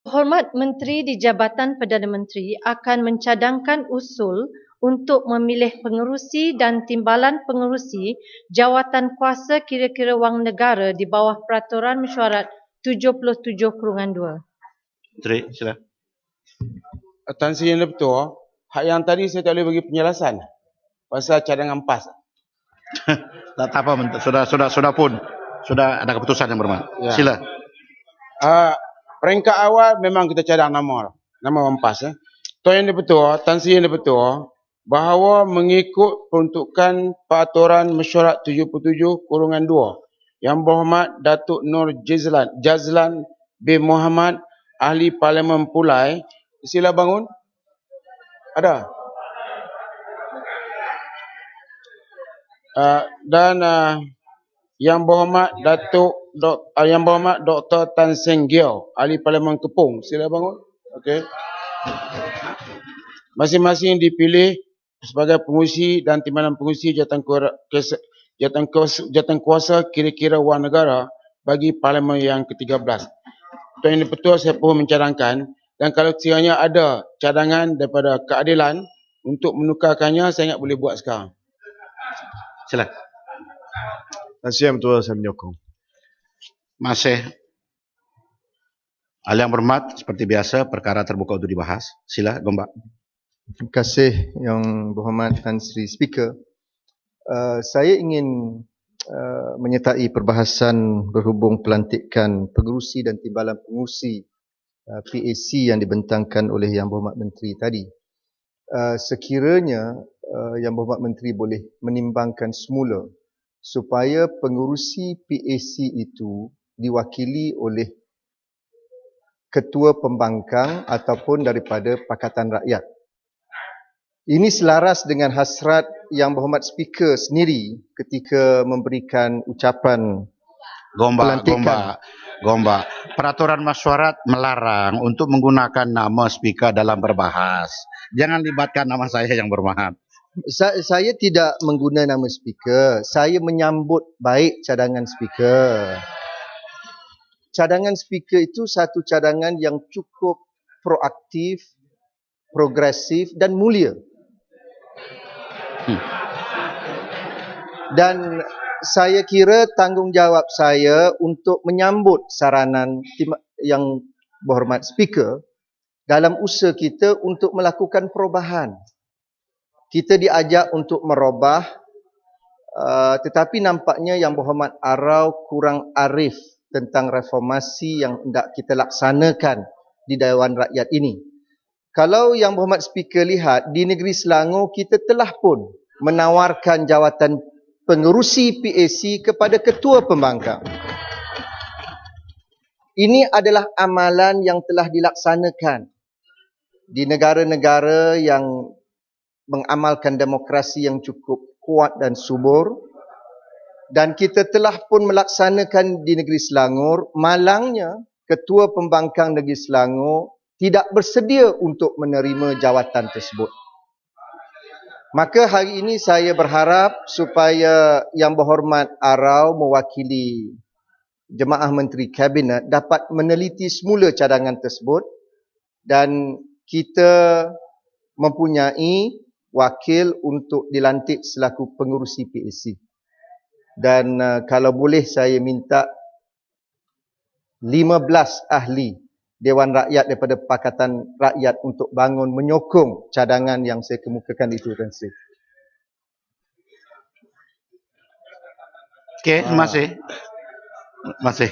Hormat Menteri di Jabatan Perdana Menteri akan mencadangkan usul untuk memilih pengerusi dan timbalan pengerusi jawatan kuasa kira-kira wang negara di bawah Peraturan Mesyuarat 77/2. Menteri, sila. Tan Sri Yang Betul, hak yang tadi saya tak boleh bagi penjelasan pasal cadangan PAS. Tak apa, Menteri. Sudah pun. Sudah ada keputusan yang bermakna. Ya. Sila. Peringkat awal memang kita cadang nama wang PAS. Tuan Yang Betul, Tan Sri Yang Betul, bahawa mengikut peruntukan Peraturan Mesyuarat 77/2 Yang Berhormat Datuk Nur Jazlan bin Muhammad, Ahli Parlimen Pulai, sila bangun. Ada. Yang Berhormat Yang Berhormat Dr. Tan Seng Giau, Ahli Parlimen Kepung, sila bangun. Okey. Masing-masing dipilih sebagai pengurusi dan timbalan pengurusi jawatan kuasa kira-kira wang negara bagi Parlimen yang ke-13. Tuan Yang Betul, saya perlu mencadangkan, dan kalau sekiranya ada cadangan daripada keadilan untuk menukarkannya, saya ingat boleh buat sekarang. Sila. Tan Sri Yang Betul, saya menyokong. Masih. Hal yang berhormat, seperti biasa, perkara terbuka untuk dibahas. Sila, Gombak. Terima kasih Yang Berhormat Tan Sri Speaker. Saya ingin menyertai perbahasan berhubung pelantikan pengerusi dan timbalan pengerusi PAC yang dibentangkan oleh Yang Berhormat Menteri tadi. Sekiranya Yang Berhormat Menteri boleh menimbangkan semula supaya pengerusi PAC itu diwakili oleh ketua pembangkang ataupun daripada Pakatan Rakyat. Ini selaras dengan hasrat Yang Berhormat Speaker sendiri ketika memberikan ucapan pelantikan. Gombak. Peraturan mesyuarat melarang untuk menggunakan nama speaker dalam berbahas. Jangan libatkan nama saya Yang Berhormat. Saya tidak menggunakan nama speaker. Saya menyambut baik cadangan speaker. Cadangan speaker itu satu cadangan yang cukup proaktif, progresif dan mulia. Dan saya kira tanggungjawab saya untuk menyambut saranan Yang Berhormat Speaker dalam usaha kita untuk melakukan perubahan. Kita diajak untuk merubah, tetapi nampaknya Yang Berhormat Arau kurang arif tentang reformasi yang hendak kita laksanakan di Dewan Rakyat ini. Kalau Yang Berhormat Speaker lihat, di negeri Selangor kita telah pun menawarkan jawatan pengerusi PAC kepada ketua pembangkang. Ini adalah amalan yang telah dilaksanakan di negara-negara yang mengamalkan demokrasi yang cukup kuat dan subur, dan kita telah pun melaksanakan di negeri Selangor. Malangnya ketua pembangkang negeri Selangor tidak bersedia untuk menerima jawatan tersebut. Maka hari ini saya berharap supaya Yang Berhormat Arau mewakili Jemaah Menteri Kabinet dapat meneliti semula cadangan tersebut, dan kita mempunyai wakil untuk dilantik selaku pengerusi PAC. Dan kalau boleh saya minta 15 ahli Dewan Rakyat daripada Pakatan Rakyat untuk bangun menyokong cadangan yang saya kemukakan itu, Tan Sri. Okey, masih.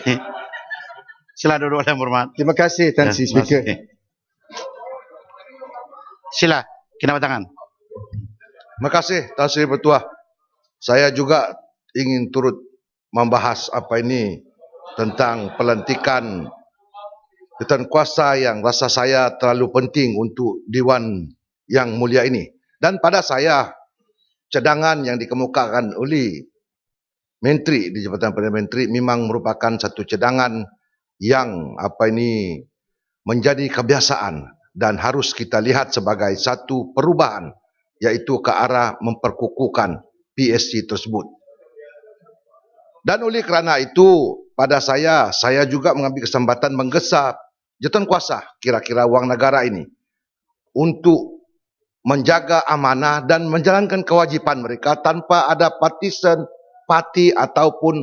Sila duduk Yang Berhormat. Terima kasih Tan Sri Speaker. Sila, kena tangan. Terima kasih Tan Sri Bertuah. Saya juga ingin turut membahas apa ini tentang pelantikan jawatan kuasa yang rasa saya terlalu penting untuk Dewan yang mulia ini. Dan pada saya, cadangan yang dikemukakan oleh Menteri di Jabatan Perdana Menteri memang merupakan satu cadangan yang menjadi kebiasaan dan harus kita lihat sebagai satu perubahan, iaitu ke arah memperkukuhkan PSC tersebut. Dan oleh kerana itu, pada saya juga mengambil kesempatan menggesa jawatankuasa kira-kira wang negara ini untuk menjaga amanah dan menjalankan kewajipan mereka tanpa ada partisan, parti ataupun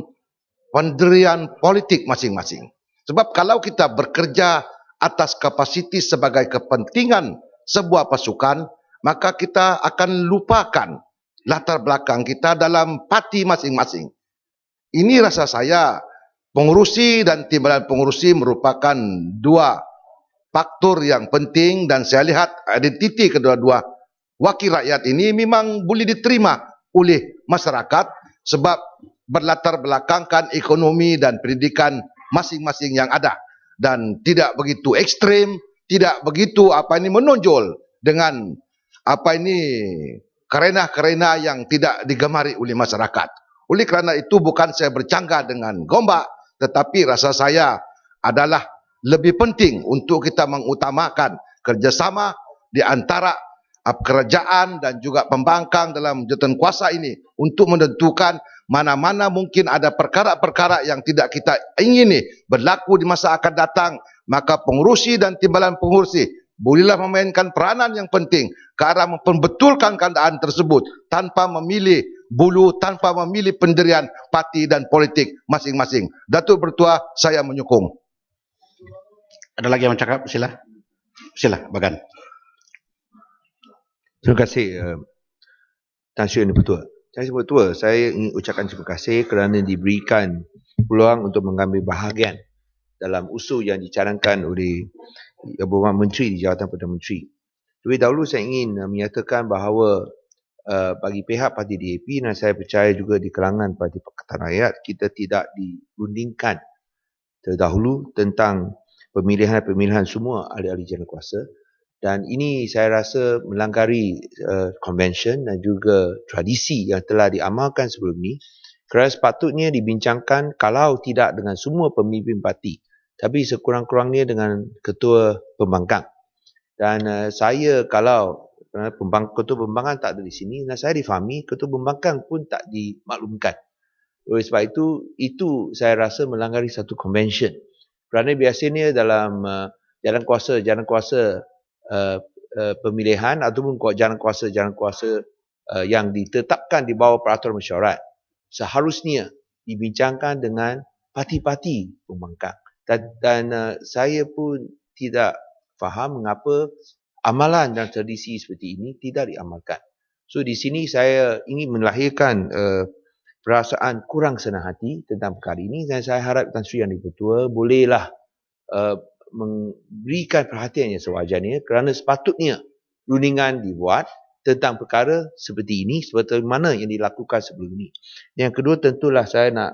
pendirian politik masing-masing. Sebab kalau kita bekerja atas kapasiti sebagai kepentingan sebuah pasukan, maka kita akan lupakan latar belakang kita dalam parti masing-masing. Ini rasa saya, pengurusi dan timbalan pengurusi merupakan dua faktor yang penting, dan saya lihat identiti kedua-dua wakil rakyat ini memang boleh diterima oleh masyarakat sebab berlatar belakangkan ekonomi dan pendidikan masing-masing yang ada, dan tidak begitu ekstrim, tidak begitu menonjol dengan kerena-kerena yang tidak digemari oleh masyarakat. Oleh kerana itu bukan saya bercanggah dengan Gombak, tetapi rasa saya adalah lebih penting untuk kita mengutamakan kerjasama di antara kerajaan dan juga pembangkang dalam jawatankuasa ini untuk menentukan mana-mana mungkin ada perkara-perkara yang tidak kita ingini berlaku di masa akan datang, maka pengurusi dan timbalan pengurusi bolehlah memainkan peranan yang penting ke arah membetulkan keadaan tersebut tanpa memilih bulu, tanpa memilih pendirian parti dan politik masing-masing. Datuk Bertua, saya menyokong. Ada lagi yang cakap? Sila. Sila, Bagan. Terima kasih Tan Sri Yang Bertua. Tan Sri Yang Bertua, saya ingin ucapkan terima kasih kerana diberikan peluang untuk mengambil bahagian dalam usul yang dicanangkan oleh beberapa menteri di Jawatan Perdana Menteri. Lebih dahulu saya ingin menyatakan bahawa bagi pihak parti DAP, dan saya percaya juga di kalangan Parti Pakatan Rakyat, kita tidak dirundingkan terdahulu tentang pemilihan-pemilihan semua ahli-ahli jawatankuasa, dan ini saya rasa melanggari konvensyen dan juga tradisi yang telah diamalkan sebelum ini, kerana sepatutnya dibincangkan kalau tidak dengan semua pemimpin parti, tapi sekurang-kurangnya dengan ketua pembangkang. Dan saya kalau ketua pembangkang tak ada di sini, dan saya difahami ketua pembangkang pun tak dimaklumkan. Oleh sebab itu saya rasa melanggaри satu konvensyen. Kerana biasanya dalam jawatankuasa pemilihan ataupun jawatankuasa yang ditetapkan di bawah peraturan mesyuarat, seharusnya dibincangkan dengan parti-parti pembangkang. Dan saya pun tidak faham mengapa amalan dan tradisi seperti ini tidak diamalkan. So di sini saya ingin melahirkan perasaan kurang senang hati tentang perkara ini, dan saya harap Tan Sri Yang Bertua bolehlah memberikan perhatian yang sewajarnya, kerana sepatutnya rundingan dibuat tentang perkara seperti ini seperti mana yang dilakukan sebelum ini. Yang kedua, tentulah saya nak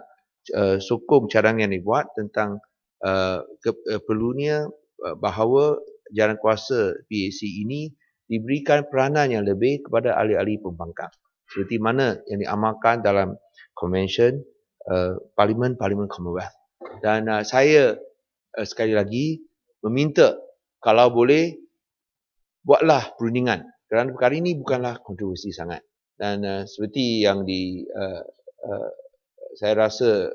sokong cadangan yang dibuat tentang perlunya bahawa jawatankuasa PAC ini diberikan peranan yang lebih kepada ahli-ahli pembangkang seperti mana yang diamalkan dalam konvensyen Parlimen Commonwealth. Dan saya sekali lagi meminta kalau boleh buatlah perundingan, kerana perkara ini bukanlah kontroversi sangat. Dan seperti yang saya rasa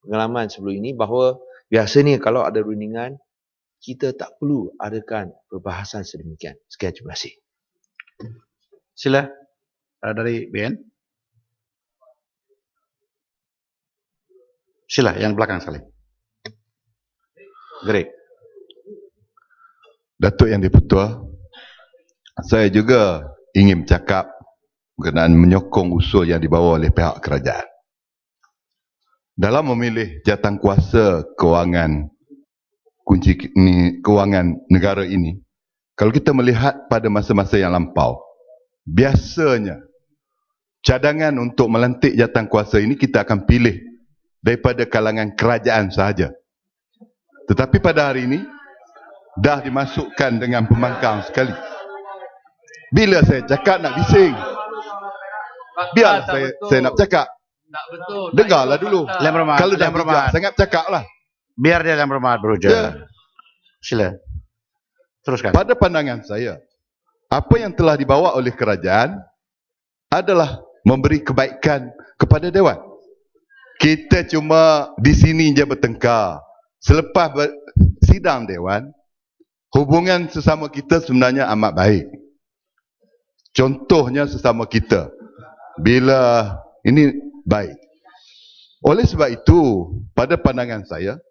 pengalaman sebelum ini, bahawa biasanya kalau ada rundingan, kita tak perlu adakan perbahasan sedemikian. Sekian, terima kasih. Sila, dari BN. Sila, yang belakang sekali. Great. Datuk Yang Dipertua, saya juga ingin bercakap berkenaan menyokong usul yang dibawa oleh pihak kerajaan. Dalam memilih jawatankuasa kewangan kunci kewangan negara ini, kalau kita melihat pada masa-masa yang lampau, biasanya cadangan untuk melantik jawatankuasa ini kita akan pilih daripada kalangan kerajaan sahaja. Tetapi pada hari ini dah dimasukkan dengan pembangkang sekali. Bila saya cakap nak bising, biar saya nak cakap. Dengarlah dulu. Kalau dah bijak sangat cakaplah. Biar dia yang berhormat berujar. Ya. Sila. Teruskan. Pada pandangan saya, apa yang telah dibawa oleh kerajaan adalah memberi kebaikan kepada Dewan. Kita cuma di sini je bertengkar. Selepas sidang Dewan, hubungan sesama kita sebenarnya amat baik. Contohnya sesama kita, bila ini baik. Oleh sebab itu, pada pandangan saya,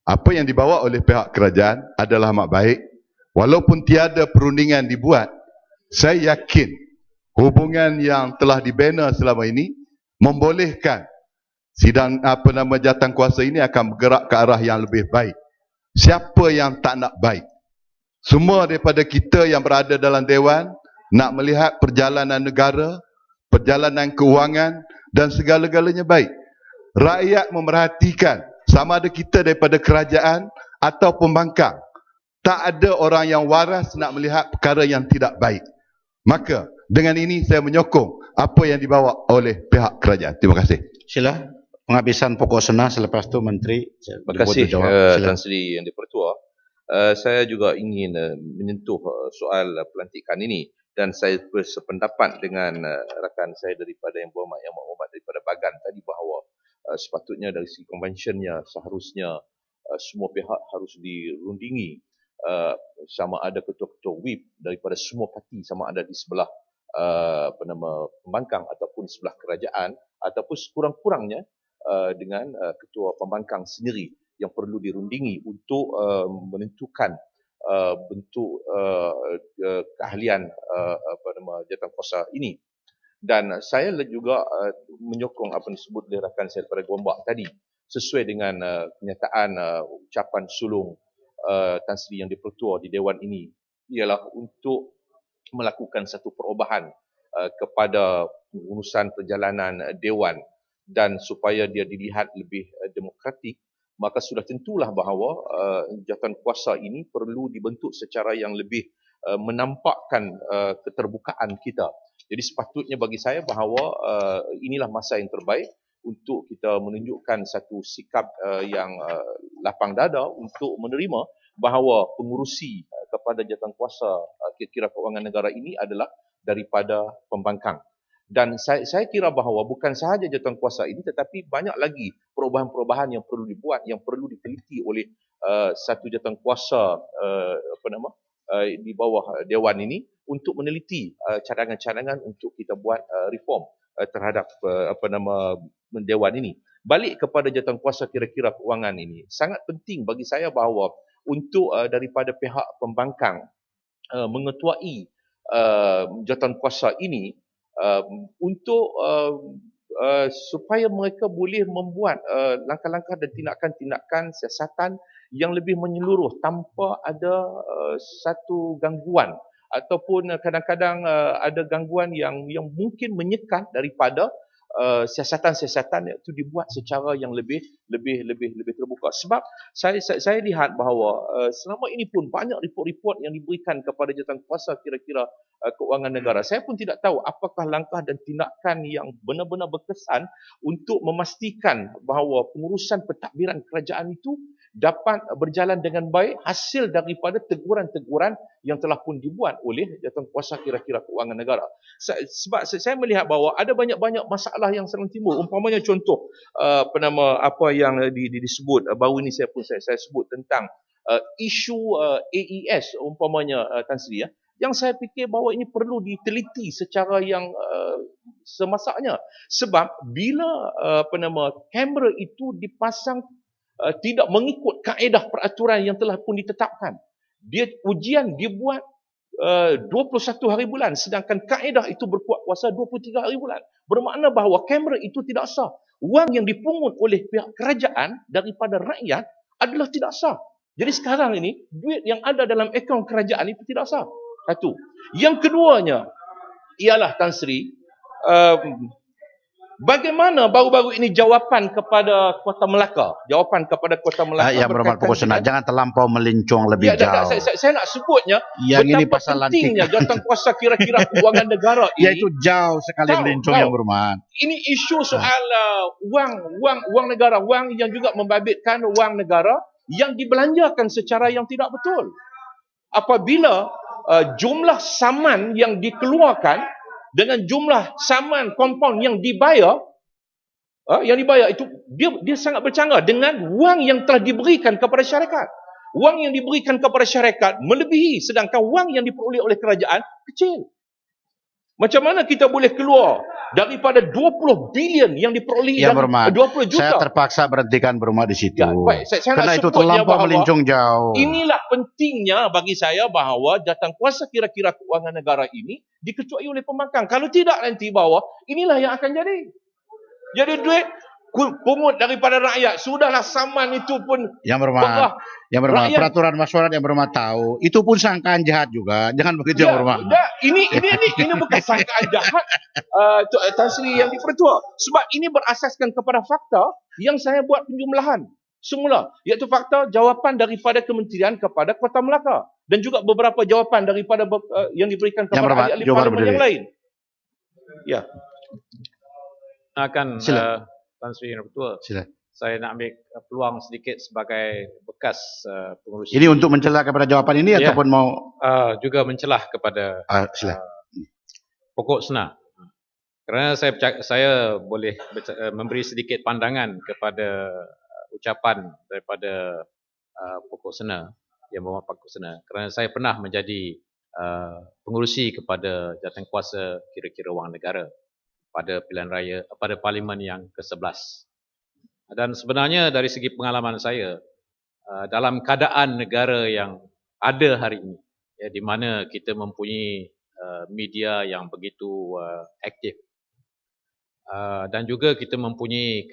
apa yang dibawa oleh pihak kerajaan adalah amat baik. Walaupun tiada perundingan dibuat, saya yakin hubungan yang telah dibina selama ini membolehkan sidang jawatankuasa ini akan bergerak ke arah yang lebih baik. Siapa yang tak nak baik? Semua daripada kita yang berada dalam Dewan nak melihat perjalanan negara, perjalanan keuangan dan segala-galanya baik. Rakyat memerhatikan sama ada kita daripada kerajaan atau pembangkang. Tak ada orang yang waras nak melihat perkara yang tidak baik. Maka dengan ini saya menyokong apa yang dibawa oleh pihak kerajaan. Terima kasih. Sila penghabisan pokok sena, selepas tu Menteri. Terima kasih Tan Sri Yang di-Pertua. Saya juga ingin menyentuh soal pelantikan ini dan saya bersependapat dengan rakan saya daripada Yang Berhormat daripada Bagan tadi bahawa sepatutnya dari segi konvensyennya seharusnya semua pihak harus dirundingi, sama ada ketua-ketua whip daripada semua parti, sama ada di sebelah pembangkang ataupun sebelah kerajaan, ataupun sekurang-kurangnya dengan ketua pembangkang sendiri yang perlu dirundingi untuk menentukan bentuk keahlian jawatankuasa ini. Dan saya juga menyokong apa yang disebut oleh rakan saya daripada Gombak tadi, sesuai dengan kenyataan ucapan sulung Tan Sri Yang di-Pertua di Dewan ini, ialah untuk melakukan satu perubahan kepada urusan perjalanan Dewan dan supaya dia dilihat lebih demokratik, maka sudah tentulah bahawa jawatankuasa ini perlu dibentuk secara yang lebih menampakkan keterbukaan kita. Jadi sepatutnya bagi saya bahawa inilah masa yang terbaik untuk kita menunjukkan satu sikap yang lapang dada untuk menerima bahawa pengurusi kepada jawatankuasa kira-kira keuangan negara ini adalah daripada pembangkang. Dan saya kira bahawa bukan sahaja jawatankuasa ini tetapi banyak lagi perubahan-perubahan yang perlu dibuat, yang perlu diteliti oleh satu jawatankuasa di bawah Dewan ini untuk meneliti cadangan-cadangan untuk kita buat reform terhadap Dewan ini. Balik kepada jawatankuasa kira-kira keuangan ini, sangat penting bagi saya bahawa untuk daripada pihak pembangkang mengetuai jawatankuasa ini untuk supaya mereka boleh membuat langkah-langkah dan tindakan-tindakan siasatan yang lebih menyeluruh tanpa ada satu gangguan ataupun kadang-kadang ada gangguan yang mungkin menyekat daripada siasatan-siasatan itu dibuat secara yang lebih terbuka. Sebab saya lihat bahawa selama ini pun banyak report-report yang diberikan kepada jawatankuasa kira-kira keuangan negara. Saya pun tidak tahu apakah langkah dan tindakan yang benar-benar berkesan untuk memastikan bahawa pengurusan pentadbiran kerajaan itu dapat berjalan dengan baik hasil daripada teguran-teguran yang telah pun dibuat oleh jawatankuasa kira-kira keuangan negara. Sebab saya melihat bahawa ada banyak-banyak masalah yang sering timbul. Umpamanya contoh apa yang disebut baru ini saya sebut tentang isu AES umpamanya Tan Sri, yang saya fikir bahawa ini perlu diteliti secara yang semasaknya. Sebab bila kamera itu dipasang tidak mengikut kaedah peraturan yang telah pun ditetapkan, ujian dibuat 21 hari bulan, sedangkan kaedah itu berkuat kuasa 23 hari bulan. Bermakna bahawa kamera itu tidak sah. Wang yang dipungut oleh pihak kerajaan daripada rakyat adalah tidak sah. Jadi sekarang ini duit yang ada dalam akaun kerajaan itu tidak sah. Satu. Yang keduanya ialah Tan Sri, bagaimana baru-baru ini jawapan kepada Kota Melaka? Jawapan kepada Kota Melaka. Yang Berhormat Pokok Senat, jangan terlampau melincong lebih jauh. Saya nak sebutnya yang ini betapa pasal pentingnya jawatankuasa kira-kira keuangan negara ini. Iaitu jauh sekali melincong Yang Berhormat. Ini isu soal wang negara, wang yang juga membabitkan wang negara yang dibelanjakan secara yang tidak betul. Apabila jumlah saman yang dikeluarkan dengan jumlah saman kompaun yang dibayar itu dia sangat bercanggah dengan wang yang telah diberikan kepada syarikat. wang yang diberikan kepada syarikat melebihi sedangkan wang yang diperoleh oleh kerajaan kecil. Macam mana kita boleh keluar daripada 20 bilion yang diperoleh Yang dan Berhormat, 20 juta? saya terpaksa berhentikan Berhormat di situ. Ya, baik. Saya Kerana nak itu sebutnya terlampau bahawa melincung jauh. inilah pentingnya bagi saya bahawa jawatankuasa kira-kira keuangan negara ini diketuai oleh pembangkang. Kalau tidak nanti bahawa inilah yang akan jadi. Jadi duit pungut daripada rakyat. Sudahlah saman itu pun Yang Berhormat, rakyat. peraturan masyarakat Yang Berhormat tahu, itu pun sangkaan jahat juga. Jangan begitu Yang Berhormat. Ini bukan sangkaan jahat Tan Sri Yang Dipertua. Sebab ini berasaskan kepada fakta yang saya buat penjumlahan semula, iaitu fakta jawapan daripada kementerian kepada Kota Melaka dan juga beberapa jawapan daripada yang diberikan kepada ahli-ahli parlimen yang lain. Ya. Akan Tan Sri Yang Dipertua. Sila. Saya nak ambil peluang sedikit sebagai bekas pengurusi. Ini untuk mencelah kepada jawapan ini ataupun mau juga mencelah kepada sila. pokok senar. Kerana saya boleh memberi sedikit pandangan kepada ucapan daripada pokok senar, Yang Berhormat Pokok Senar. Kerana saya pernah menjadi pengurusi kepada jawatankuasa kira-kira wang negara pada pilihan raya, pada parlimen yang ke-11. Dan sebenarnya dari segi pengalaman saya, dalam keadaan negara yang ada hari ini, ya, di mana kita mempunyai media yang begitu aktif, dan juga kita mempunyai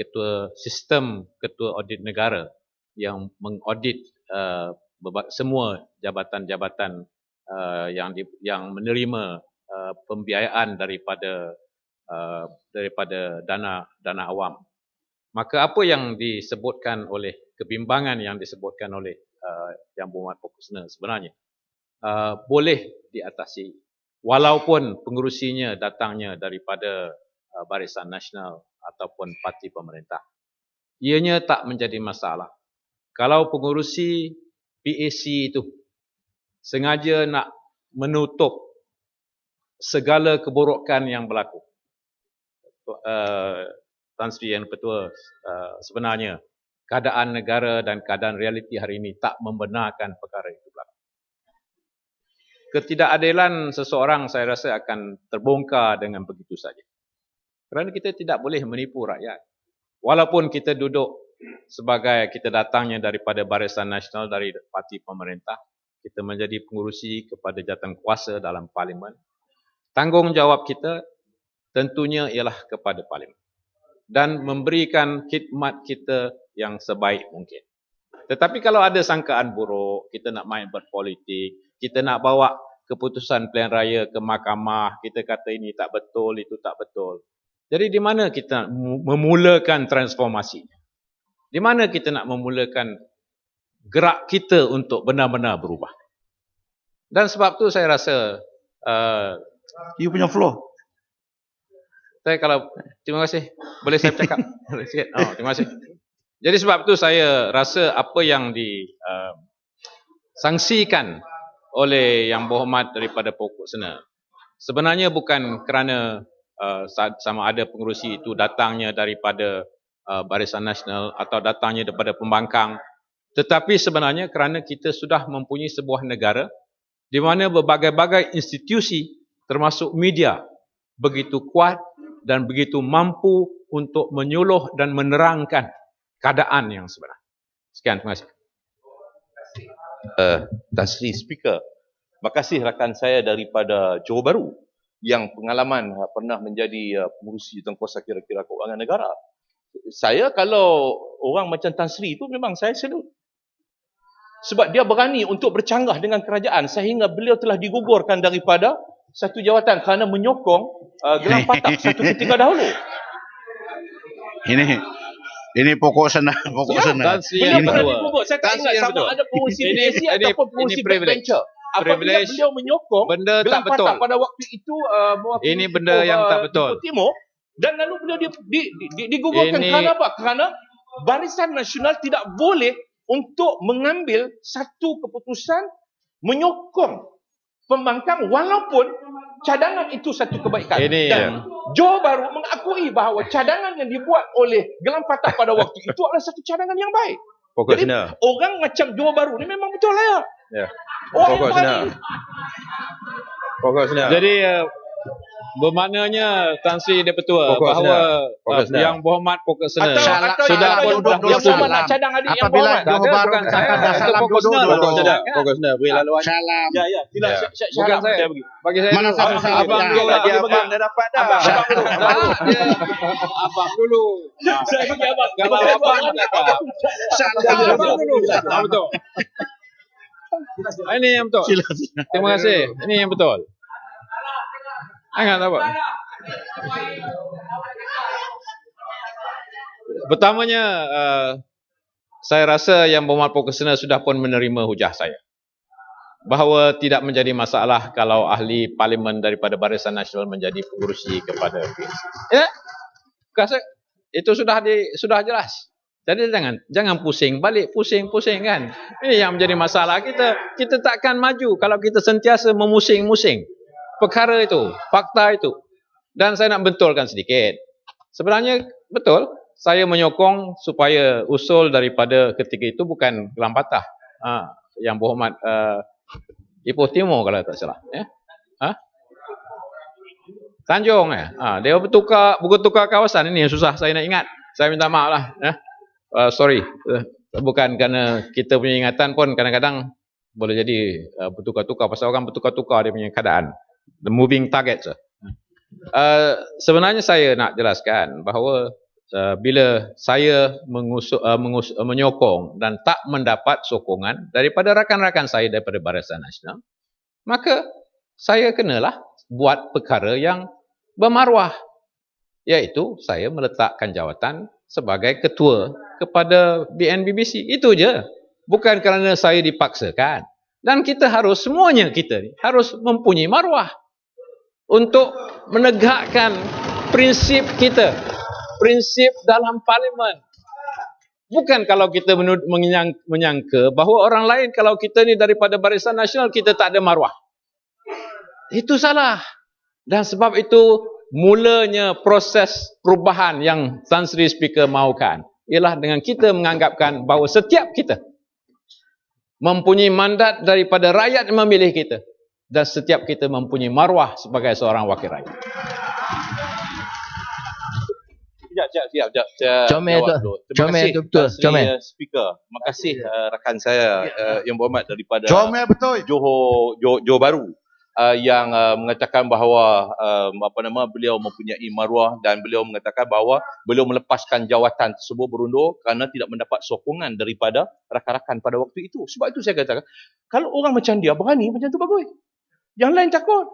sistem ketua audit negara yang mengaudit semua jabatan-jabatan yang menerima pembiayaan daripada dana awam. Maka apa yang disebutkan oleh kebimbangan yang disebutkan oleh Yang Berhormat Pokok Senar sebenarnya boleh diatasi walaupun pengurusinya datangnya daripada Barisan Nasional ataupun parti pemerintah. Ianya tak menjadi masalah. Kalau pengurusi PAC itu sengaja nak menutup segala keburukan yang berlaku, Tan Sri Yang Dipertua, sebenarnya keadaan negara dan keadaan realiti hari ini tak membenarkan perkara itu berlaku. Ketidakadilan seseorang saya rasa akan terbongkar dengan begitu saja. Kerana kita tidak boleh menipu rakyat. Walaupun kita duduk sebagai kita datangnya daripada Barisan Nasional dari parti pemerintah, kita menjadi pengurusi kepada jawatankuasa dalam parlimen. Tanggungjawab kita tentunya ialah kepada parlimen dan memberikan khidmat kita yang sebaik mungkin. Tetapi kalau ada sangkaan buruk, kita nak main berpolitik, kita nak bawa keputusan pilihan raya ke mahkamah, kita kata ini tak betul, itu tak betul. Jadi di mana kita memulakan transformasi? Di mana kita nak memulakan gerak kita untuk benar-benar berubah? Dan sebab tu saya rasa you punya flow. Saya terima kasih. Boleh saya bercakap sikit? Terima kasih. Jadi sebab tu saya rasa apa yang disangsikan oleh Yang Berhormat daripada Pokok Senar sebenarnya bukan kerana sama ada pengurusi itu datangnya daripada Barisan Nasional atau datangnya daripada pembangkang, tetapi sebenarnya kerana kita sudah mempunyai sebuah negara di mana berbagai-bagai institusi termasuk media begitu kuat dan begitu mampu untuk menyuluh dan menerangkan keadaan yang sebenar. Sekian, terima kasih. Tan Sri Speaker, terima kasih rakan saya daripada Johor Bahru yang pengalaman pernah menjadi pengurusi jawatankuasa kira-kira keuangan negara. Saya kalau orang macam Tan Sri itu memang saya salute. Sebab dia berani untuk bercanggah dengan kerajaan sehingga beliau telah digugurkan daripada satu jawatan kerana menyokong gelang patak satu ketika dahulu. Ini pokok senar, pokok senar. Beliau pernah digugur. Saya tak ingat sama ada pengurusi PAC ataupun pengurusi backbencher. Apabila beliau menyokong gelang patak pada waktu itu ini benda yang tak betul. Timur, dan lalu beliau digugurkan kerana apa? Kerana Barisan Nasional tidak boleh untuk mengambil satu keputusan menyokong pembangkang walaupun cadangan itu satu kebaikan. Dan Johor Bahru mengakui bahawa cadangan yang dibuat oleh gelang patak pada waktu itu adalah satu cadangan yang baik. Pokok Jadi Sena. orang macam Johor Bahru ni memang betul lah ya. Ya. Orang Pokok yang Sena. berani. Pokok Sena. Jadi bermaknanya Tan Sri dia Ketua Pokok bahawa Pokok Sena. yang berhormat Pokok Sena Atau sudah yang pun dah yang bersetuju. berhormat nak cadang adik yang Apabila berhormat. Johor Bahru bukan saya. katakan Itu salam Pokok duduk Sena. dulu. Pokok Sena. Pokok Sena. Beri laluan. Salam. Ya, ya. Sila Ya. Bukan syarat saya. saya bagi. Bagi saya Mana dulu. satu salam? Abang Ya. dulu. Bagi abang dah dapat dah. Abang dulu. Abang dulu. Saya bagi abang. Kalau abang tak dapat. Abang dulu. Betul. Ini yang betul. Terima kasih. Ini yang betul. Ingat apa? Pertamanya, saya rasa yang berhormat Pokok Sena sudah pun menerima hujah saya. Bahawa tidak menjadi masalah kalau ahli parlimen daripada Barisan Nasional menjadi pengurusi kepada PAC. Ya? Rasa itu sudah jelas. Jadi jangan pusing balik, pusing kan. Ini yang menjadi masalah kita. Kita takkan maju kalau kita sentiasa memusing-musing perkara itu, fakta itu. Dan saya nak betulkan sedikit. Sebenarnya betul, saya menyokong supaya usul daripada ketika itu bukan Kelang Patah. Yang berhormat Ipoh Timur kalau tak salah. Ya? Tanjung dia bertukar kawasan. Ini yang susah saya nak ingat. Saya minta maaf lah. Ya? Sorry. Bukan kerana kita punya ingatan pun kadang-kadang boleh jadi bertukar-tukar. Pasal orang bertukar-tukar dia punya keadaan. The moving target. Sebenarnya saya nak jelaskan bahawa bila saya menyokong dan tak mendapat sokongan daripada rakan-rakan saya daripada Barisan Nasional, maka saya kenalah buat perkara yang bermaruah, iaitu saya meletakkan jawatan sebagai ketua kepada BNBBC. Itu je. Bukan kerana saya dipaksakan. Dan kita harus, semuanya kita ni harus mempunyai maruah untuk menegakkan prinsip kita. Prinsip dalam parlimen. Bukan kalau kita menyangka bahawa orang lain kalau kita ni daripada Barisan Nasional kita tak ada maruah. Itu salah. Dan sebab itu mulanya proses perubahan yang Tan Sri Speaker mahukan ialah dengan kita menganggapkan bahawa setiap kita mempunyai mandat daripada rakyat yang memilih kita dan setiap kita mempunyai maruah sebagai seorang wakil rakyat. Sekejap. Comel tu. Comel tu betul. Comel. Speaker. Terima kasih rakan saya yang berhormat daripada Comel betul. Johor Bahru yang mengatakan bahawa beliau mempunyai maruah dan beliau mengatakan bahawa beliau melepaskan jawatan tersebut berundur kerana tidak mendapat sokongan daripada rakan-rakan pada waktu itu. Sebab itu saya katakan kalau orang macam dia berani macam tu bagus. Yang lain takut.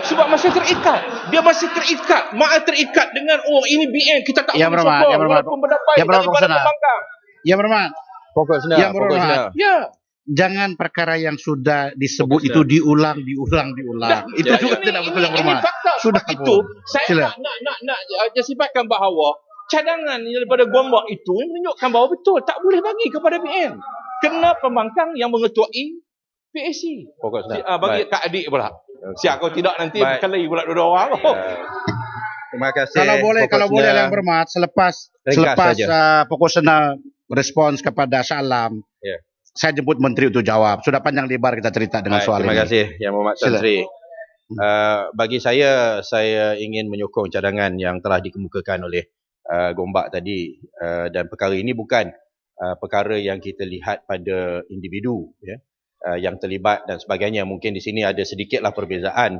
Sebab masih terikat. Dia masih terikat. Terikat dengan ini BN kita tak boleh sokong. Walaupun berdapat daripada pembangkang. Yang berhormat. Pokok Sena. Yang berhormat. Ya. Jangan perkara yang sudah disebut itu diulang. Itu juga tidak betul yang berhormat. Ini fakta. Sudah Sebab itu saya nak jasipakan bahawa cadangan daripada Gombak itu menunjukkan bahawa betul tak boleh bagi kepada BN. Kena pembangkang yang mengetuai PAC. Pokok Sena. Bagi Kak Adik pula. Siap kalau tidak nanti berkelahi pula dua-dua orang. Terima kasih. Kalau boleh yang berhormat selepas Pokok Sena respons kepada salam. Ya. Saya jemput menteri untuk jawab. Sudah panjang lebar kita cerita dengan soal ini. Terima kasih Yang Berhormat Tan Sri. Bagi saya ingin menyokong cadangan yang telah dikemukakan oleh Gombak tadi, dan perkara ini bukan perkara yang kita lihat pada individu yang terlibat dan sebagainya. Mungkin di sini ada sedikitlah perbezaan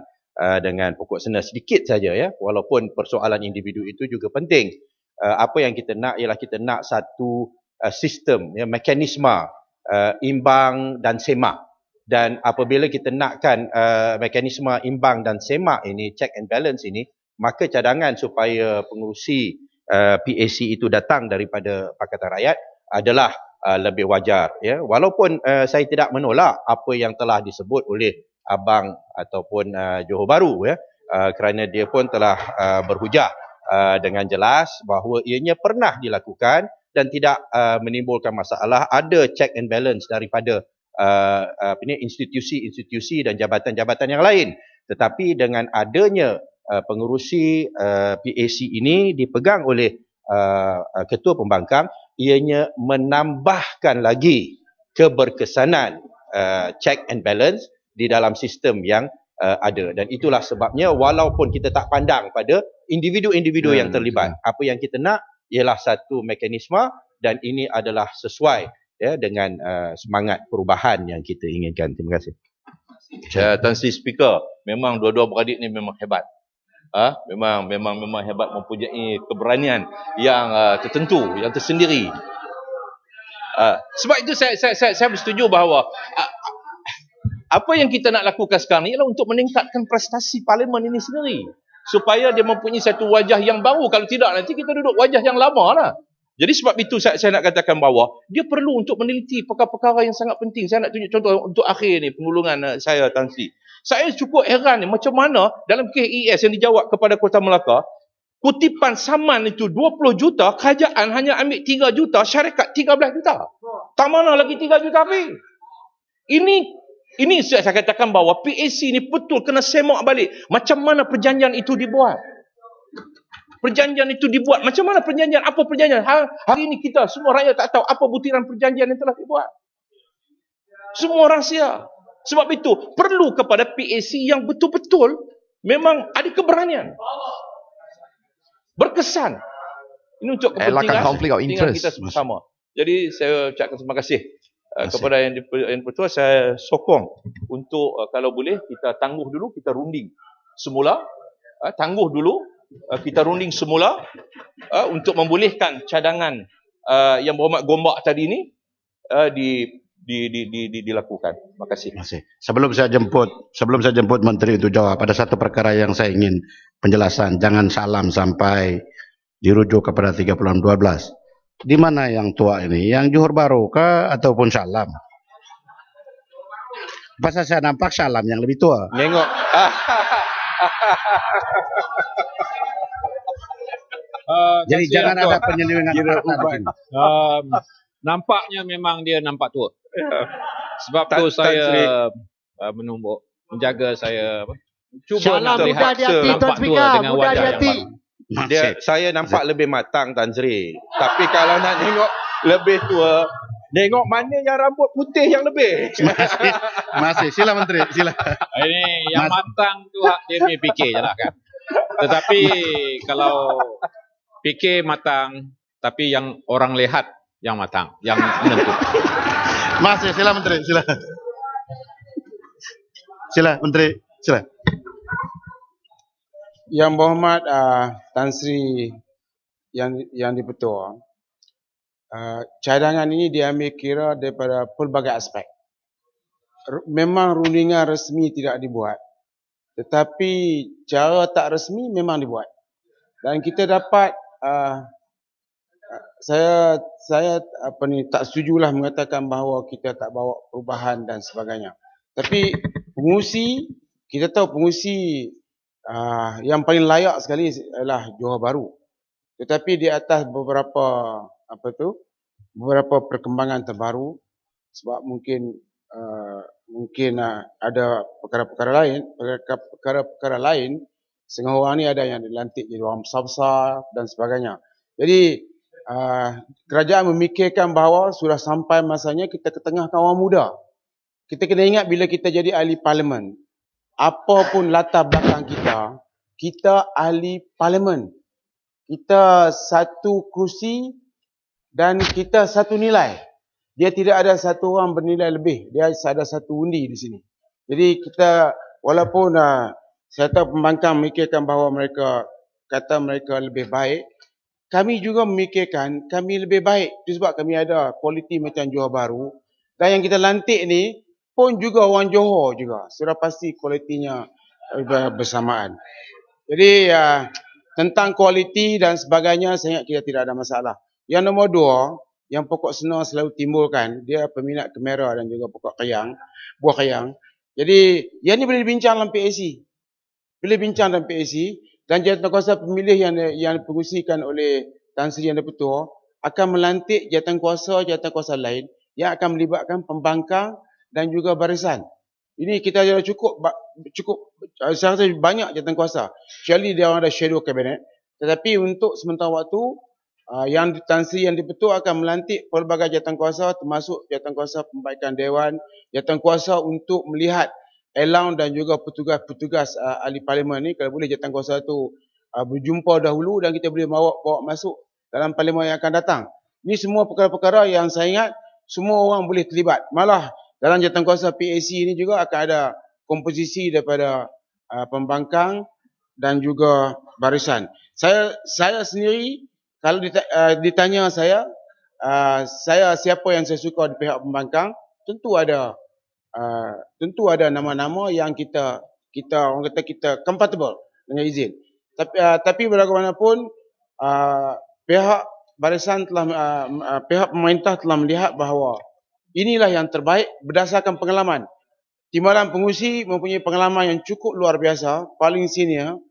dengan Pokok Sena, sedikit saja ya, walaupun persoalan individu itu juga penting. Apa yang kita nak ialah kita nak satu sistem, mekanisme imbang dan semak. Dan apabila kita nakkan mekanisme imbang dan semak ini, check and balance ini, maka cadangan supaya pengurusi PAC itu datang daripada Pakatan Rakyat adalah lebih wajar ya. Walaupun saya tidak menolak apa yang telah disebut oleh abang ataupun Johor Bahru ya, kerana dia pun telah berhujah dengan jelas bahawa ianya pernah dilakukan dan tidak menimbulkan masalah. Ada check and balance daripada institusi-institusi dan jabatan-jabatan yang lain. Tetapi dengan adanya pengurusi PAC ini dipegang oleh ketua pembangkang, ianya menambahkan lagi keberkesanan check and balance di dalam sistem yang ada. Dan itulah sebabnya walaupun kita tak pandang pada individu-individu yang terlibat, apa yang kita nak ialah satu mekanisme dan ini adalah sesuai ya dengan semangat perubahan yang kita inginkan. Terima kasih. Tan Sri Speaker, memang dua-dua beradik ni memang hebat. Memang hebat, mempunyai keberanian yang tertentu, yang tersendiri. Sebab itu saya bersetuju bahawa apa yang kita nak lakukan sekarang ni ialah untuk meningkatkan prestasi parlimen ini sendiri. Supaya dia mempunyai satu wajah yang baru. Kalau tidak, nanti kita duduk wajah yang lama lah. Jadi sebab itu saya nak katakan bahawa dia perlu untuk meneliti perkara-perkara yang sangat penting. Saya nak tunjuk contoh untuk akhir ni, pengulungan saya Tan Sri. Saya cukup heran ni, macam mana dalam KES yang dijawab kepada Kota Melaka, kutipan saman itu 20 juta, kerajaan hanya ambil 3 juta, syarikat 13 juta. Tak mana lagi 3 juta habis. Ini saya katakan bahawa PAC ni betul kena semak balik. Macam mana perjanjian itu dibuat? Perjanjian itu dibuat. Macam mana perjanjian? Apa perjanjian? Hari ini kita semua rakyat tak tahu apa butiran perjanjian yang telah dibuat. Semua rahsia. Sebab itu perlu kepada PAC yang betul-betul memang ada keberanian. Berkesan. Ini untuk kepentingan kita sama. Jadi saya ucapkan terima kasih kepada yang dipertua. Saya sokong untuk kalau boleh kita tangguh dulu, kita runding semula. Tangguh dulu, kita runding semula untuk membolehkan cadangan yang berhormat Gombak tadi ini dilakukan. Terima kasih. Sebelum saya jemput Menteri untuk jawab, ada satu perkara yang saya ingin penjelasan. Jangan salam sampai dirujuk kepada 3612. Di mana yang tua ini? Yang Johor Bahru kah ataupun Salam? Pasal saya nampak Salam yang lebih tua. Nengok. Jadi jangan ada penyelewengan fakta di sini. Nampaknya memang dia nampak tua. Sebab tu saya menumbuk, menjaga saya cuba nak lihat nampak tua dengan wajah yang baru. Saya nampak lebih matang Tan Sri. Tapi kalau nak tengok lebih tua, tengok mana yang rambut putih yang lebih. Masih. Sila Menteri, sila. Ini yang matang tu hak dia punya fikir je lah kan. Tetapi kalau fikir matang, tapi yang orang lihat yang matang, yang menentu. Masih, sila Menteri, sila. Sila Menteri, sila. Yang berhormat Tan Sri yang dipertua, cadangan ini diambil kira daripada pelbagai aspek. Memang rundingan resmi tidak dibuat, tetapi cara tak resmi memang dibuat. Dan kita dapat saya tak setujulah mengatakan bahawa kita tak bawa perubahan dan sebagainya. Tapi pengurusi, kita tahu pengurusi yang paling layak sekali adalah Johor Bahru. Tetapi di atas beberapa perkembangan terbaru, sebab mungkin ada perkara-perkara lain, setengah orang ni ada yang dilantik jadi orang besar-besar dan sebagainya. Jadi kerajaan memikirkan bahawa sudah sampai masanya kita ketengahkan orang muda. Kita kena ingat bila kita jadi ahli parlimen, apapun latar belakang kita ahli parlimen. Kita satu kursi dan kita satu nilai. Dia tidak ada satu orang bernilai lebih. Dia ada satu undi di sini. Jadi kita, walaupun saya tahu pembangkang memikirkan bahawa mereka kata mereka lebih baik, kami juga memikirkan kami lebih baik. Itu sebab kami ada kualiti macam Johor Bahru. Dan yang kita lantik ni pun juga orang Johor juga. Sudah pasti kualitinya bersamaan. Jadi tentang kualiti dan sebagainya, saya ingat kita tidak ada masalah. Yang nombor dua, yang pokok sena selalu timbulkan, dia peminat kamera dan juga pokok kayang, buah kayang. Jadi yang ni boleh dibincang dalam PAC. Boleh bincang dalam PAC dan jawatankuasa pemilih yang dipengurusikan oleh Tan Sri Yang di-Pertua akan melantik jawatankuasa lain yang akan melibatkan pembangkang dan juga barisan. Ini kita ada cukup saya rasa banyak jawatankuasa. Kecuali dia orang ada shadow cabinet. Tetapi untuk sementara waktu yang Tan Sri Yang di-Pertua akan melantik pelbagai jawatankuasa termasuk jawatankuasa pembaikan dewan, jawatankuasa untuk melihat allowance dan juga petugas-petugas ahli parlimen ni. Kalau boleh jawatankuasa tu berjumpa dahulu dan kita boleh bawa masuk dalam parlimen yang akan datang. Ini semua perkara-perkara yang saya ingat semua orang boleh terlibat. Malah dalam jawatankuasa PAC ini juga akan ada komposisi daripada pembangkang dan juga barisan. Saya sendiri kalau ditanya saya siapa yang saya suka di pihak pembangkang, tentu ada nama-nama yang kita orang kata kita compatible dengan izin. Tapi bagaimanapun pihak barisan pihak pemerintah telah melihat bahawa inilah yang terbaik berdasarkan pengalaman. Timbalan Pengerusi mempunyai pengalaman yang cukup luar biasa, paling senior.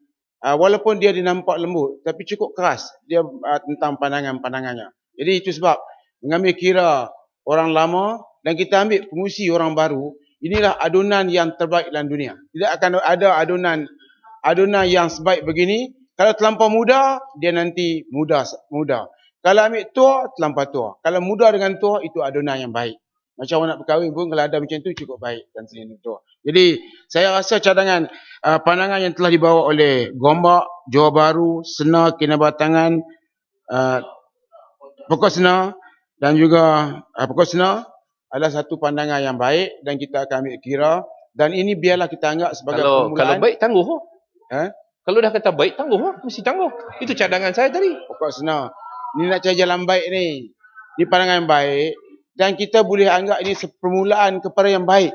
Walaupun dia dinampak lembut, tapi cukup keras dia tentang pandangan-pandangannya. Jadi itu sebab mengambil kira orang lama dan kita ambil pengurusi orang baru, inilah adunan yang terbaik dalam dunia. Tidak akan ada adunan yang sebaik begini. Kalau terlampau muda, dia nanti muda. Kalau ambil tua, terlampau tua. Kalau muda dengan tua, itu adunan yang baik. Macam orang nak berkahwin pun kalau ada macam tu cukup baik dan sini tua. Jadi saya rasa cadangan pandangan yang telah dibawa oleh Gombak, Johor Bahru, Sena Kinabatangan, Pokok Sena dan juga Pokok Sena adalah satu pandangan yang baik dan kita akan ambil kira. Dan ini biarlah kita anggap sebagai permulaan. Kalau baik tangguh. Kalau dah kata baik tangguh, mesti tangguh. Itu cadangan saya tadi. Pokok Sena. Ni nak cari jalan baik ni. Ini pandangan yang baik. Dan kita boleh anggap ini permulaan kepada yang baik.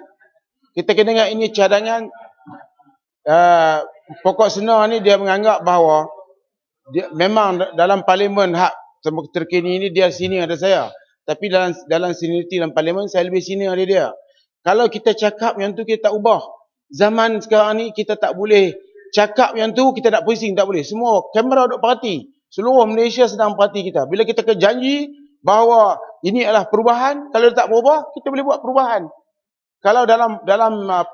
Kita kena ingat ini cadangan. Pokok Sena ni dia menganggap bahawa memang dalam parlimen hak terkini ini dia senior ada saya. Tapi dalam seniority dalam parlimen saya lebih senior dari dia. Kalau kita cakap yang tu kita tak ubah. Zaman sekarang ni kita tak boleh cakap yang tu kita nak pusing, tak boleh. Semua kamera duk perhati. Seluruh Malaysia sedang perhati kita. Bila kita janji bahawa ini adalah perubahan, kalau tak berubah, kita boleh buat perubahan. Kalau dalam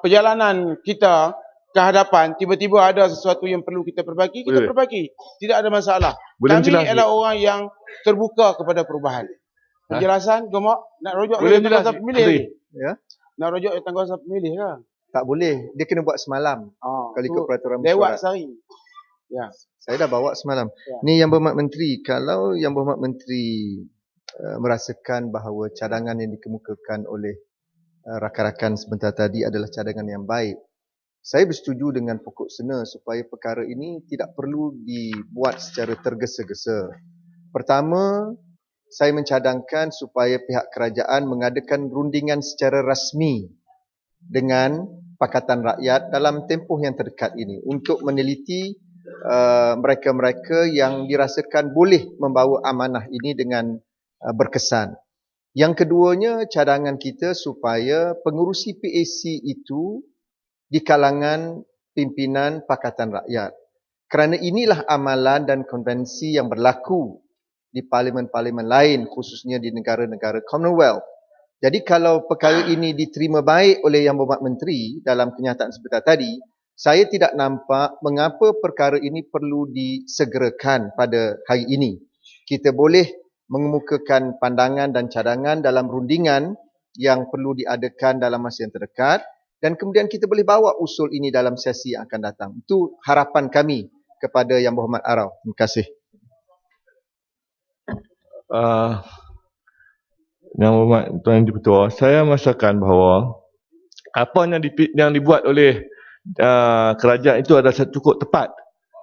perjalanan kita ke hadapan, tiba-tiba ada sesuatu yang perlu kita perbaiki, kita perbaiki. Tidak ada masalah. Kami adalah orang yang terbuka kepada perubahan. Penjelasan, Gombak, nak rujuk jawatankuasa pemilih ni? Ya? Nak rujuk jawatankuasa pemilih ke? Tak boleh. Dia kena buat semalam. Kalau ikut peraturan Lewat mesyuarat. sehari. Ya. Saya dah bawa semalam. Ya. Ni Yang Berhormat Menteri, kalau Yang Berhormat Menteri merasakan bahawa cadangan yang dikemukakan oleh rakan-rakan sebentar tadi adalah cadangan yang baik, saya bersetuju dengan Pokok Sena supaya perkara ini tidak perlu dibuat secara tergesa-gesa. Pertama, saya mencadangkan supaya pihak kerajaan mengadakan rundingan secara rasmi dengan Pakatan Rakyat dalam tempoh yang terdekat ini untuk meneliti mereka-mereka yang dirasakan boleh membawa amanah ini dengan berkesan. Yang keduanya, cadangan kita supaya pengurusi PAC itu di kalangan pimpinan Pakatan Rakyat. Kerana inilah amalan dan konvensi yang berlaku di parlimen-parlimen lain, khususnya di negara-negara Commonwealth. Jadi kalau perkara ini diterima baik oleh Yang Berhormat Menteri dalam kenyataan sebentar tadi, saya tidak nampak mengapa perkara ini perlu disegerakan pada hari ini. Kita boleh mengemukakan pandangan dan cadangan dalam rundingan yang perlu diadakan dalam masa yang terdekat dan kemudian kita boleh bawa usul ini dalam sesi yang akan datang. Itu harapan kami kepada Yang Berhormat Arau. Terima kasih. Yang Berhormat Tuan Di-Pertua, saya merasakan bahawa apa yang dibuat oleh kerajaan itu adalah cukup tepat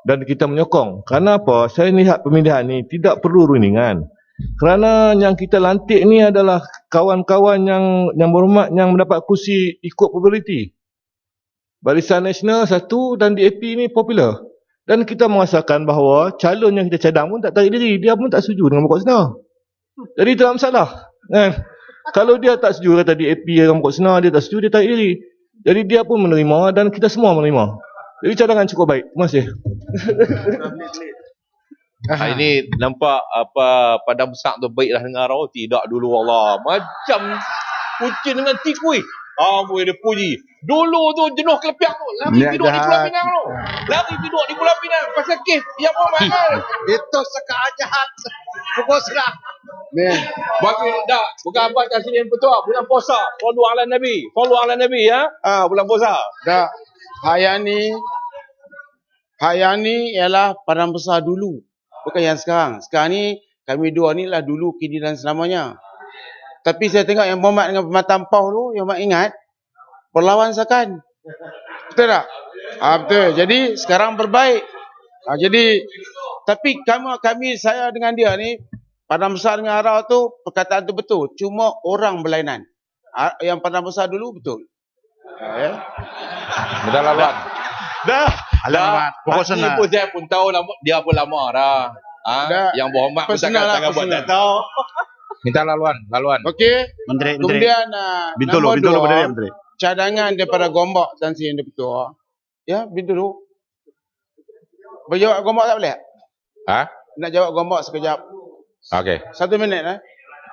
dan kita menyokong. Kerana apa? Saya lihat pemilihan ini tidak perlu rundingan. Kerana yang kita lantik ni adalah kawan-kawan yang berhormat yang mendapat kursi ikut populariti. Barisan Nasional satu dan DAP ni popular. Dan kita merasakan bahawa calon yang kita cadang pun tak tarik diri. Dia pun tak setuju dengan Pokok Sena. Jadi itu tak masalah. Kan? Kalau dia tak setuju kata DAP dengan Pokok Sena, dia tak setuju, dia tarik diri. Jadi dia pun menerima dan kita semua menerima. Jadi cadangan cukup baik. Terima kasih. Ini nampak apa padang besar tu baiklah dengan Arau. Tidak dulu Allah. Macam kucing dengan tikus. Boleh dia puji. Dulu tu jenuh kelepiak tu. Lari Niat duduk di Pulau jahat. Pinang tu. Lari duduk di Pulau Pinang. Pasal kes yang orang mahal. Itu sekat jahat. Pukul serah. Bagi dah. Bukan abad kasih yang betul. Bulan puasa. Follow ala Nabi. Follow ala Nabi ya. Bulan puasa. Dah. Hak yang ni ialah padang besar dulu. Bukan yang sekarang. Sekarang ni kami dua ni lah dulu, kini dan selamanya. Tapi saya tengok yang Muhammad dengan Pematang Pauh tu, yang Muhammad ingat, perlawan sakan. Betul tak? Betul. Jadi sekarang berbaik. Tapi saya dengan dia ni, padang besar dengan Arau tu, perkataan tu betul. Cuma orang berlainan. Yang padang besar dulu betul. Dah laluan. Dah. Alamat. Pokok senang. Pun saya pun tahu dia pun lama dah. Yang Muhammad pun takkan buat tak tahu. Minta laluan. Okey. Menteri. Kemudian Bintulu berdiri Menteri. cadangan daripada Gombak Tan Sri yang Dipertua. Ya, Bintulu. Berjawab Gombak tak boleh? Nak jawab Gombak sekejap. Okey. 1 minit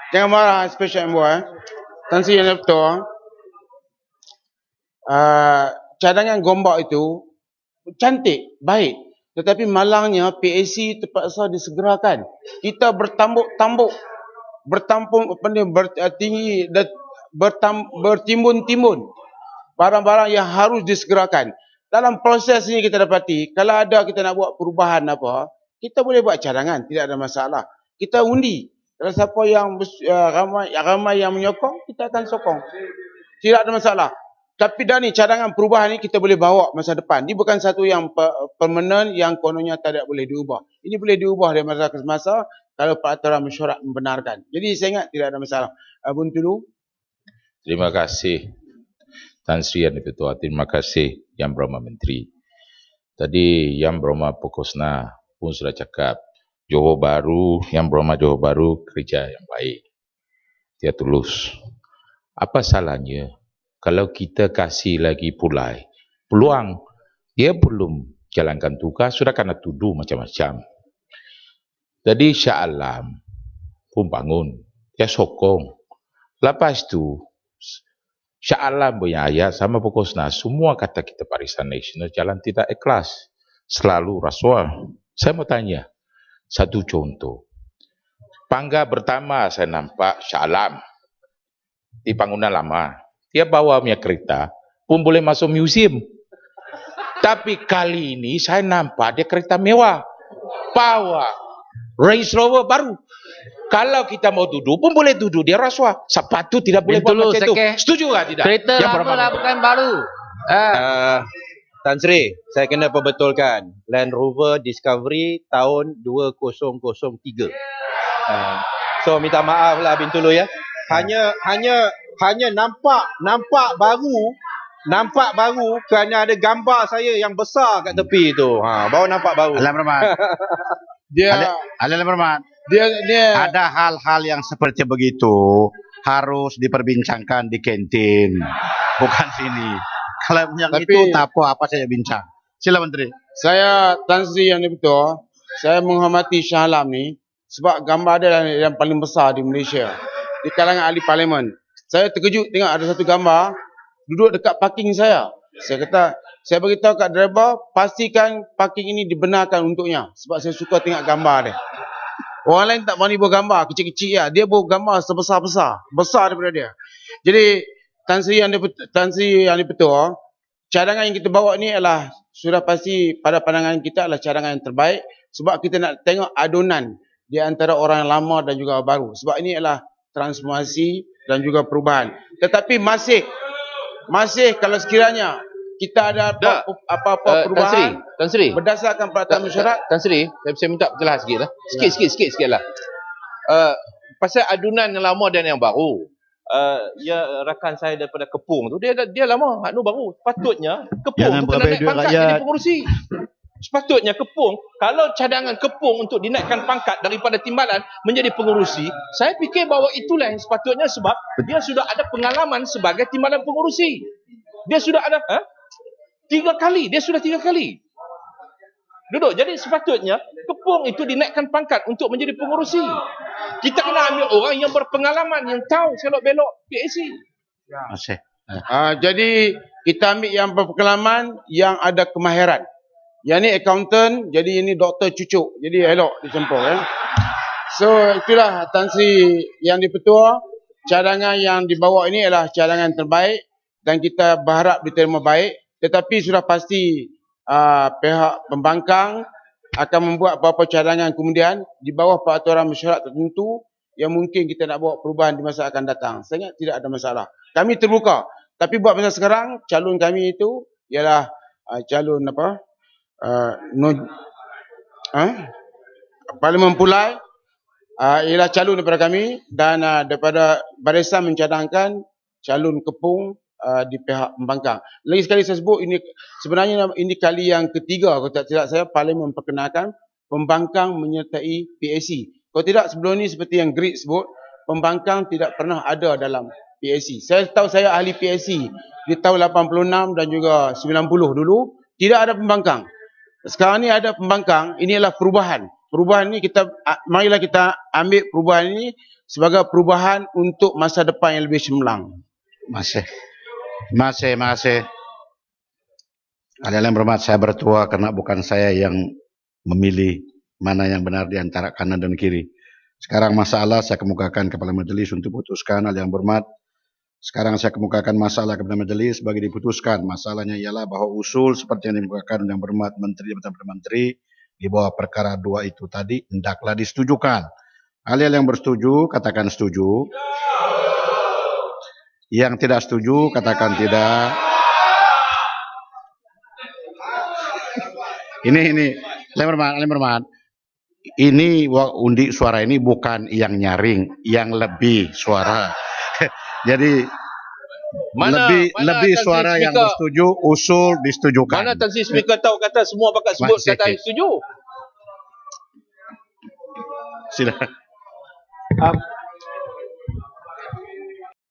Jangan marah special envoy Tan Sri yang Dipertua. Cadangan Gombak itu cantik, baik. Tetapi malangnya PAC terpaksa disegerakan. Kita bertambuk-tambuk, bertinggi dan bertimbun-timbun barang-barang yang harus disegerakan. Dalam proses ini kita dapati, kalau ada kita nak buat perubahan apa, kita boleh buat cadangan, tidak ada masalah. Kita undi. Kalau siapa yang ramai yang menyokong, kita akan sokong. Tidak ada masalah. Tapi dah ni cadangan perubahan ni kita boleh bawa masa depan. Ini bukan satu yang permanen yang kononnya tidak boleh diubah. Ini boleh diubah dari masa ke masa kalau peraturan mesyuarat membenarkan. Jadi saya ingat tidak ada masalah. Bintulu. Terima kasih Tan Sri yang Dipertua. Terima kasih Yang Berhormat Menteri. Tadi Yang Berhormat Pokosna pun sudah cakap Johor Bahru, Yang Berhormat Johor Bahru kerja yang baik. Dia tulus. Apa salahnya kalau kita kasih lagi peluang, dia belum jalankan tugas, sudah kena tuduh macam-macam. Jadi Shah Alam pun bangun, dia sokong. Lepas tu, Shah Alam punya ayat sama Pokosna, semua kata kita Barisan Nasional jalan tidak ikhlas, selalu rasuah. Saya mau tanya, satu contoh. Pangga pertama saya nampak Shah Alam di bangunan lama. Dia bawa punya kereta pun boleh masuk museum. Tapi kali ini saya nampak dia kereta mewah. Bawa Range Rover baru. Kalau kita mau duduk pun boleh duduk. Dia rasuah. Sepatu tidak boleh buat macam itu. Setuju tak tidak? Kereta lama lah bukan baru. Tan Sri, saya kena perbetulkan. Land Rover Discovery tahun 2003. So minta maaf lah Bintulu ya. Hanya nampak baru kerana ada gambar saya yang besar kat tepi tu. Baru nampak baru. Alam Rahmat. Alam Rahmat. Dia ada hal-hal yang seperti begitu harus diperbincangkan di kantin, bukan sini. Kalau yang itu tak apa saya bincang. Sila Menteri. Saya Tan Sri yang Dipertua, saya menghormati Shah Alam ni sebab gambar dia yang paling besar di Malaysia di kalangan ahli parlimen. Saya terkejut tengok ada satu gambar duduk dekat parking saya. Saya beritahu kat driver, pastikan parking ini dibenarkan untuknya sebab saya suka tengok gambar dia. Orang lain tak berani buat gambar kecil-kecil ya. Dia buat gambar sebesar-besar, besar daripada dia. Jadi Tan Sri yang Dipertua, cadangan yang kita bawa ni adalah sudah pasti pada pandangan kita adalah cadangan yang terbaik sebab kita nak tengok adunan di antara orang yang lama dan juga baru. Sebab ini adalah transformasi dan juga perubahan. Tetapi masih kalau sekiranya kita ada apa-apa perubahan Tan Sri, berdasarkan peraturan mesyuarat. Tan Sri, saya minta jelas sikit lah. Sikit lah. Pasal adunan yang lama dan yang baru. Rakan saya daripada Kepung tu, dia lama, anu baru. Sepatutnya Kepung tu kena naik pangkat jadi pengurusi. Sepatutnya Kepung, kalau cadangan Kepung untuk dinaikkan pangkat daripada timbalan menjadi pengurusi, saya fikir bahawa itulah yang sepatutnya sebab dia sudah ada pengalaman sebagai timbalan pengurusi. Dia sudah ada 3 kali, dia sudah 3 kali duduk. Jadi sepatutnya Kepung itu dinaikkan pangkat untuk menjadi pengurusi. Kita kena ambil orang yang berpengalaman, yang tahu selok belok PAC. Jadi kita ambil yang berpengalaman, yang ada kemahiran. Yang ni accountant, jadi ini doktor cucuk. Jadi elok dicempur ya. So itulah Tan Sri yang dipetua. Cadangan yang dibawa ini adalah cadangan terbaik dan kita berharap diterima baik. Tetapi sudah pasti pihak pembangkang akan membuat beberapa cadangan kemudian di bawah peraturan mesyuarat tertentu yang mungkin kita nak bawa perubahan di masa akan datang. Saya ingat tidak ada masalah. Kami terbuka. Tapi buat masa sekarang, calon kami itu ialah calon apa? Parlimen Pulai ialah calon daripada kami dan daripada barisan mencadangkan calon kepung di pihak pembangkang. Lagi sekali saya sebut, ini sebenarnya ini kali yang ketiga kalau tak silap saya Parlimen memperkenalkan pembangkang menyertai PAC. Kalau tidak sebelum ni seperti yang Grid sebut, pembangkang tidak pernah ada dalam PAC. Saya tahu saya ahli PAC di tahun 86 dan juga 90 dulu, tidak ada pembangkang. Sekarang ni ada pembangkang, ini adalah perubahan. Perubahan ni marilah kita ambil perubahan ini sebagai perubahan untuk masa depan yang lebih cemerlang. Masih. Kalian yang berhormat, saya bertua karena bukan saya yang memilih mana yang benar di antara kanan dan kiri. Sekarang masalah saya kemukakan kepada majelis untuk putuskan. Hal yang berhormat, sekarang saya kemukakan masalah kepada majelis bagi diputuskan. Masalahnya ialah bahawa usul seperti yang dimukakan yang berhormat Menteri Jabatan Perdana Menteri di bawah perkara 2 itu tadi hendaklah disetujukan. Hal-hal yang bersetuju katakan setuju. Yang tidak setuju katakan tidak. Ini yang berhormat. Ini undi suara ini bukan yang nyaring, yang lebih suara. Jadi lebih suara yang bersetuju, usul disetujukan. Mana Tan Sri Speaker tahu kata semua bakat sebut kata yang setuju? Silakan.